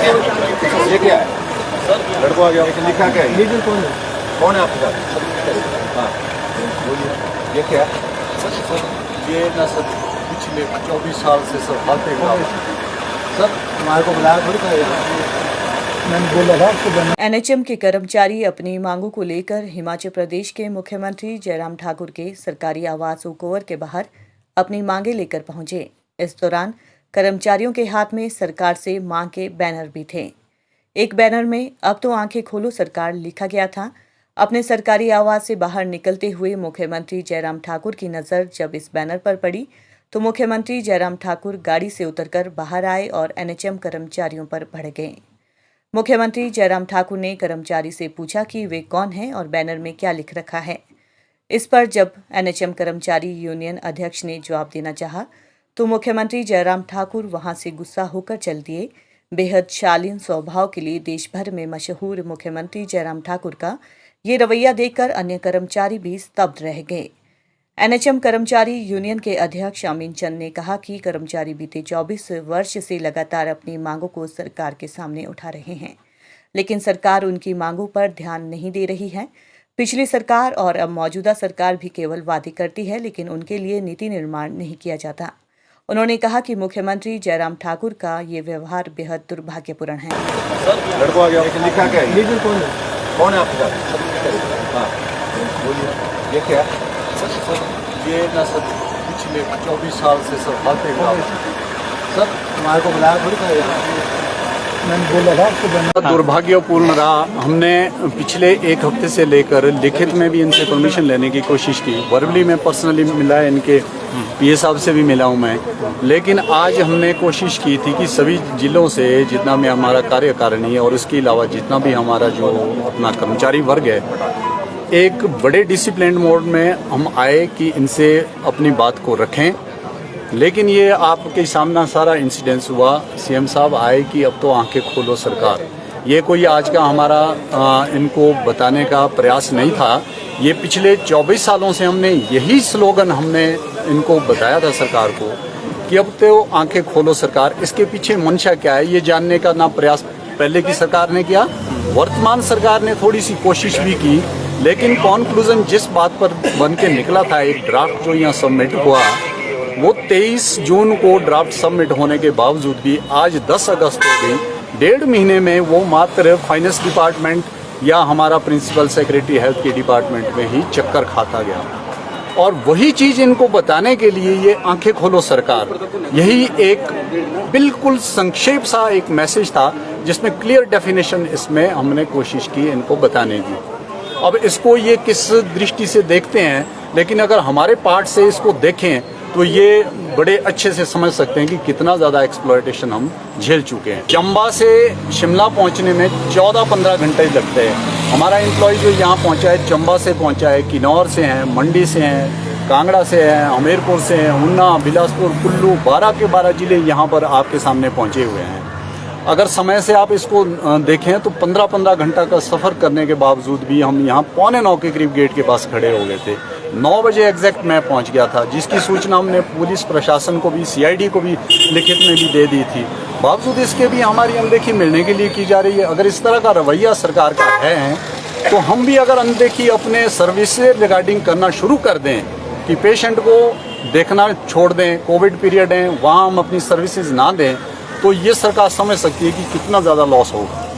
ये क्या है? लड़को आ गया, लिखा क्या है? लीडर कौन है? कौन है आपके साथ? हाँ बोलिए, ये क्या है? सर ये ना सर पिछले 24 साल से सर हाथे का सर हमारे को बुलाया थोड़ी था, मैंने बोला था आपको बना। एनएचएम के कर्मचारी अपनी मांगों को लेकर हिमाचल प्रदेश के मुख्यमंत्री जयराम ठाकुर के सरकारी आवास ओक ओवर के बाहर अपनी मांगे लेकर पहुंचे। इस दौरान कर्मचारियों के हाथ में सरकार से मांग के बैनर भी थे। एक बैनर में अब तो आंखें खोलो सरकार लिखा गया था। अपने सरकारी आवास से बाहर निकलते हुए मुख्यमंत्री जयराम ठाकुर की नज़र जब इस बैनर पर पड़ी तो मुख्यमंत्री जयराम ठाकुर गाड़ी से उतरकर बाहर आए और एनएचएम कर्मचारियों पर भड़क गए। मुख्यमंत्री जयराम ठाकुर ने कर्मचारी से पूछा कि वे कौन हैं और बैनर में क्या लिख रखा है। इस पर जब एनएचएम कर्मचारी यूनियन अध्यक्ष ने जवाब देना चाहा तो मुख्यमंत्री जयराम ठाकुर वहां से गुस्सा होकर चल दिए। बेहद शालीन स्वभाव के लिए देश भर में मशहूर मुख्यमंत्री जयराम ठाकुर का ये रवैया देखकर अन्य कर्मचारी भी स्तब्ध रह गए। एनएचएम कर्मचारी यूनियन के अध्यक्ष अमीन चंद ने कहा कि कर्मचारी बीते 24 वर्ष से लगातार अपनी मांगों को सरकार के सामने उठा रहे हैं, लेकिन सरकार उनकी मांगों पर ध्यान नहीं दे रही है। पिछली सरकार और अब मौजूदा सरकार भी केवल वादे करती है, लेकिन उनके लिए नीति निर्माण नहीं किया जाता। उन्होंने कहा कि मुख्यमंत्री जयराम ठाकुर का ये व्यवहार बेहद दुर्भाग्यपूर्ण है। लड़को आ गया, लिखा क्या है? लीडर कौन है? कौन है आपके साथ? हाँ बोलिए, ये क्या है? सर ये ना सर पिछले 24 साल से सर हाथे का सर हमारे को बुलाया थोड़ी था, मैंने बोला था आपको बना। दुर्भाग्यपूर्ण रहा। हमने पिछले एक हफ्ते से लेकर लिखित में भी इनसे परमिशन लेने की कोशिश की, वर्बली में पर्सनली मिला है, इनके पीए साहब से भी मिला हूँ मैं, लेकिन आज हमने कोशिश की थी कि सभी जिलों से जितना भी हमारा कार्यकारिणी है और उसके अलावा जितना भी हमारा जो अपना कर्मचारी वर्ग है, एक बड़े डिसिप्लिन मोड में हम आए कि इनसे अपनी बात को रखें। लेकिन ये आपके सामना सारा इंसिडेंस हुआ। सीएम साहब आए कि अब तो आंखें खोलो सरकार। ये कोई आज का हमारा इनको बताने का प्रयास नहीं था। ये पिछले 24 सालों से हमने यही स्लोगन हमने इनको बताया था सरकार को कि अब तो आंखें खोलो सरकार। इसके पीछे मंशा क्या है ये जानने का ना प्रयास पहले की सरकार ने किया, वर्तमान सरकार ने थोड़ी सी कोशिश भी की, लेकिन कॉन्क्लूजन जिस बात पर बन के निकला था, एक ड्राफ्ट जो यहाँ सबमिट हुआ, वो 23 जून को ड्राफ्ट सबमिट होने के बावजूद भी आज 10 अगस्त हो गई। 1.5 महीने में वो मात्र फाइनेंस डिपार्टमेंट या हमारा प्रिंसिपल सेक्रेटरी हेल्थ के डिपार्टमेंट में ही चक्कर खाता गया। और वही चीज़ इनको बताने के लिए ये आंखें खोलो सरकार, यही एक बिल्कुल संक्षेप सा एक मैसेज था जिसमें क्लियर डेफिनेशन इसमें हमने कोशिश की इनको बताने की। अब इसको ये किस दृष्टि से देखते हैं, लेकिन अगर हमारे पार्ट से इसको देखें तो ये बड़े अच्छे से समझ सकते हैं कि कितना ज़्यादा एक्सप्लॉयटेशन हम झेल चुके हैं। चंबा से शिमला पहुंचने में 14-15 घंटे लगते हैं। हमारा एम्प्लॉय जो यहाँ पहुँचा है चंबा से पहुँचा है, किन्नौर से हैं, मंडी से हैं, कांगड़ा से हैं, हमीरपुर से हैं, ऊना, बिलासपुर, कुल्लू, 12 के 12 ज़िले यहाँ पर आपके सामने पहुँचे हुए हैं। अगर समय से आप इसको देखें तो 15-15 घंटा का सफ़र करने के बावजूद भी हम यहाँ 8:45 के करीब गेट के पास खड़े हो गए थे। 9 बजे एग्जैक्ट मैं पहुँच गया था, जिसकी सूचना हमने पुलिस प्रशासन को भी, सीआईडी को भी लिखित में भी दे दी थी। बावजूद इसके भी हमारी अनदेखी मिलने के लिए की जा रही है। अगर इस तरह का रवैया सरकार का है तो हम भी अगर अनदेखी अपने सर्विस से रिगार्डिंग करना शुरू कर दें कि पेशेंट को देखना छोड़ दें, कोविड पीरियड है वहाँ हम अपनी सर्विसेज ना दें, तो ये सरकार समझ सकती है कि कितना ज़्यादा लॉस होगा।